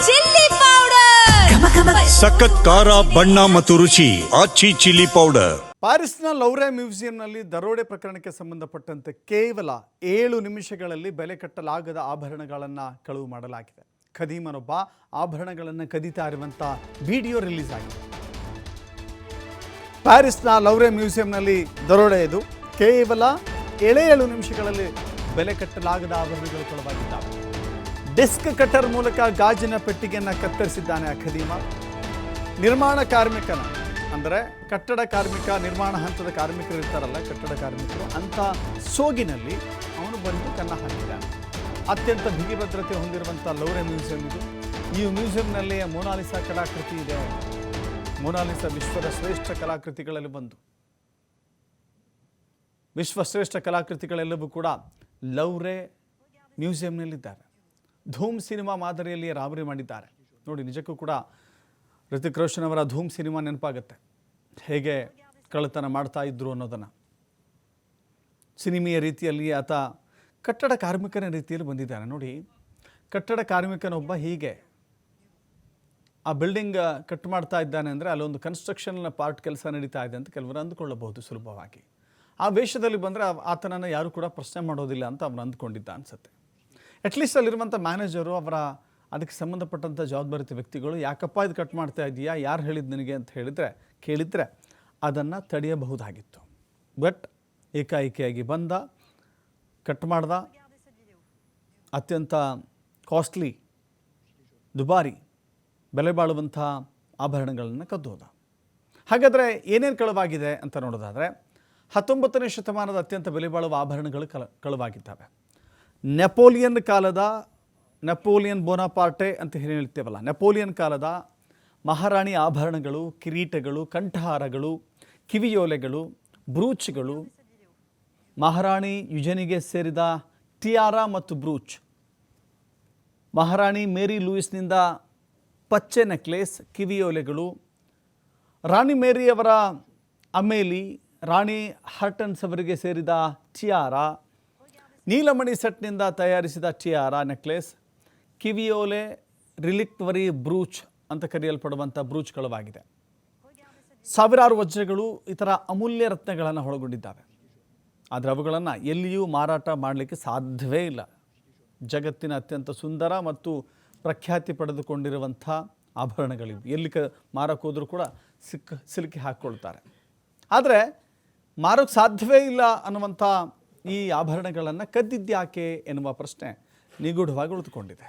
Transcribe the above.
Chilli powder ಸಖತ್ ಖಾರ ಬಣ್ಣ ಮತ್ತು ರುಚಿ ಆಚಿ ಚಿಲ್ಲಿ ಪೌಡರ್. ಪ್ಯಾರಿಸ್ನ ಲೌವ್ರೆ ಮ್ಯೂಸಿಯಂನಲ್ಲಿ ದರೋಡೆ ಪ್ರಕರಣಕ್ಕೆ ಸಂಬಂಧಪಟ್ಟಂತೆ ಕೇವಲ 7 ನಿಮಿಷಗಳಲ್ಲಿ ಬೆಲೆ ಕಟ್ಟಲಾಗದ ಆಭರಣಗಳನ್ನು ಕಳುವು ಮಾಡಲಾಗಿದೆ. ಖದೀಮನೊಬ್ಬ ಆಭರಣಗಳನ್ನು ಕದೀತಾ ಇರುವಂಥ ವಿಡಿಯೋ ರಿಲೀಸ್ ಆಗಿದೆ. ಪ್ಯಾರಿಸ್ನ ಲೌವ್ರೆ ಮ್ಯೂಸಿಯಂನಲ್ಲಿ ದರೋಡೆ ಇದು. ಕೇವಲ 7 ನಿಮಿಷಗಳಲ್ಲಿ ಬೆಲೆ ಕಟ್ಟಲಾಗದ ಆಭರಣಗಳು ಕಳುವಾಗಿದ್ದಾವೆ. ಡಿಸ್ಕ್ ಕಟರ್ ಮೂಲಕ ಗಾಜಿನ ಪೆಟ್ಟಿಗೆಯನ್ನು ಕತ್ತರಿಸಿದ್ದಾನೆ ಆ ಖದೀಮ. ನಿರ್ಮಾಣ ಕಾರ್ಮಿಕನ ಅಂದರೆ ಕಟ್ಟಡ ಕಾರ್ಮಿಕ, ನಿರ್ಮಾಣ ಹಂತದ ಕಾರ್ಮಿಕರು ಇರ್ತಾರಲ್ಲ, ಕಟ್ಟಡ ಕಾರ್ಮಿಕರು, ಅಂಥ ಸೋಗಿನಲ್ಲಿ ಅವನು ಬಂದು ಕನ್ನ ಹಾಕಿದ್ದಾನೆ. ಅತ್ಯಂತ ಬಿಗಿ ಭದ್ರತೆ ಹೊಂದಿರುವಂಥ ಲೌವ್ರೆ ಮ್ಯೂಸಿಯಂ ಇದು. ಈ ಮ್ಯೂಸಿಯಂನಲ್ಲಿ ಮೊನಾಲಿಸಾ ಕಲಾಕೃತಿ ಇದೆ. ಮೊನಾಲಿಸಾ ವಿಶ್ವದ ಶ್ರೇಷ್ಠ ಕಲಾಕೃತಿಗಳಲ್ಲಿ ಒಂದು. ವಿಶ್ವಶ್ರೇಷ್ಠ ಕಲಾಕೃತಿಗಳೆಲ್ಲವೂ ಕೂಡ ಲೌವ್ರೆ ಮ್ಯೂಸಿಯಂನಲ್ಲಿದ್ದಾರೆ. ಧೂಮ್ ಸಿನಿಮಾ ಮಾದರಿಯಲ್ಲಿ ರಾಬರಿ ಮಾಡಿದ್ದಾರೆ. ನೋಡಿ, ನಿಜಕ್ಕೂ ಕೂಡ ಋತಿಕ್ ರೋಷನ್ ಅವರ ಧೂಮ್ ಸಿನಿಮಾ ನೆನಪಾಗುತ್ತೆ. ಹೇಗೆ ಕಳ್ಳತನ ಮಾಡ್ತಾ ಇದ್ರು ಅನ್ನೋದನ್ನು. ಸಿನಿಮೆಯ ರೀತಿಯಲ್ಲಿ ಆತ ಕಟ್ಟಡ ಕಾರ್ಮಿಕನ ರೀತಿಯಲ್ಲಿ ಬಂದಿದ್ದಾನೆ. ನೋಡಿ, ಕಟ್ಟಡ ಕಾರ್ಮಿಕನೊಬ್ಬ ಹೀಗೆ ಆ ಬಿಲ್ಡಿಂಗ್ ಕಟ್ ಮಾಡ್ತಾ ಇದ್ದಾನೆ ಅಂದರೆ ಅಲ್ಲೊಂದು ಕನ್ಸ್ಟ್ರಕ್ಷನ್ ಪಾರ್ಟ್ ಕೆಲಸ ನಡೀತಾ ಇದೆ ಅಂತ ಕೆಲವರು ಅಂದುಕೊಳ್ಳಬಹುದು ಸುಲಭವಾಗಿ. ಆ ವೇಷದಲ್ಲಿ ಬಂದರೆ ಆತನನ್ನು ಯಾರು ಕೂಡ ಪ್ರಶ್ನೆ ಮಾಡೋದಿಲ್ಲ ಅಂತ ಅವನು ಅಂದ್ಕೊಂಡಿದ್ದ ಅನಿಸುತ್ತೆ. ಅಟ್ಲೀಸ್ಟ್ ಅಲ್ಲಿರುವಂಥ ಮ್ಯಾನೇಜರು, ಅವರ ಅದಕ್ಕೆ ಸಂಬಂಧಪಟ್ಟಂಥ ಜವಾಬ್ದಾರಿತ ವ್ಯಕ್ತಿಗಳು, ಯಾಕಪ್ಪ ಇದು ಕಟ್ ಮಾಡ್ತಾ ಇದೆಯಾ, ಯಾರು ಹೇಳಿದ್ದು ನನಗೆ ಅಂತ ಕೇಳಿದರೆ ಅದನ್ನು ತಡೆಯಬಹುದಾಗಿತ್ತು. ಬಟ್ ಏಕಾಏಕಿಯಾಗಿ ಬಂದ, ಕಟ್ ಮಾಡ್ದ, ಅತ್ಯಂತ ಕಾಸ್ಟ್ಲಿ, ದುಬಾರಿ, ಬೆಲೆ ಬಾಳುವಂಥ ಆಭರಣಗಳನ್ನು ಕದ್ದೋದ. ಹಾಗಾದರೆ ಏನೇನು ಕಳುವಾಗಿದೆ ಅಂತ ನೋಡೋದಾದರೆ, 19ನೇ ಶತಮಾನದ ಅತ್ಯಂತ ಬೆಲೆ ಬಾಳುವ ಆಭರಣಗಳು ಕಳುವಾಗಿದ್ದಾವೆ. ನೆಪೋಲಿಯನ್ ಬೋನಾಪಾರ್ಟೆ ಅಂತ ಹೇಳ್ತೇವಲ್ಲ, ನೆಪೋಲಿಯನ್ ಕಾಲದ ಮಹಾರಾಣಿ ಆಭರಣಗಳು, ಕಿರೀಟಗಳು, ಕಂಠಹಾರಗಳು, ಕಿವಿಯೋಲೆಗಳು, ಬ್ರೂಚ್ಗಳು, ಮಹಾರಾಣಿ ಯುಜನಿಗೆ ಸೇರಿದ ಟಿಯಾರಾ ಮತ್ತು ಬ್ರೂಚ್, ಮಹಾರಾಣಿ ಮೇರಿ ಲೂಯಿಸ್ನಿಂದ ಪಚ್ಚೆ ನೆಕ್ಲೇಸ್, ಕಿವಿಯೋಲೆಗಳು, ರಾಣಿ ಮೇರಿಯವರ ಅಮೇಲಿ, ರಾಣಿ ಹರ್ಟನ್ಸ್ ಅವರಿಗೆ ಸೇರಿದ ಟಿಯಾರಾ, ನೀಲಮಣಿ ಸೆಟ್ನಿಂದ ತಯಾರಿಸಿದ ಟಿಯಾರಾ ನೆಕ್ಲೆಸ್, ಕಿವಿಯೋಲೆ, ರಿಲಿಕ್ವರಿ ಬ್ರೂಚ್ ಅಂತ ಕರೆಯಲ್ಪಡುವಂಥ ಬ್ರೂಚ್ ಕಳುವಾಗಿದೆ. ಸಾವಿರಾರು ವಜ್ರಗಳು, ಇತರ ಅಮೂಲ್ಯ ರತ್ನಗಳನ್ನು ಒಳಗೊಂಡಿದ್ದಾವೆ. ಆದರೆ ಅವುಗಳನ್ನು ಎಲ್ಲಿಯೂ ಮಾರಾಟ ಮಾಡಲಿಕ್ಕೆ ಸಾಧ್ಯವೇ ಇಲ್ಲ. ಜಗತ್ತಿನ ಅತ್ಯಂತ ಸುಂದರ ಮತ್ತು ಪ್ರಖ್ಯಾತಿ ಪಡೆದುಕೊಂಡಿರುವಂಥ ಆಭರಣಗಳಿವು. ಎಲ್ಲಿ ಮಾರಕ್ಕೆ ಹೋದರೂ ಕೂಡ ಸಿಲುಕಿ ಹಾಕ್ಕೊಳ್ತಾರೆ. ಆದರೆ ಮಾರೋಕ್ಕೆ ಸಾಧ್ಯವೇ ಇಲ್ಲ ಅನ್ನುವಂಥ ಈ ಆಭರಣಗಳನ್ನು ಕದ್ದಿದ್ಯಾಕೆ ಎನ್ನುವ ಪ್ರಶ್ನೆ ನಿಗೂಢವಾಗಿ ಉಳಿದುಕೊಂಡಿದೆ.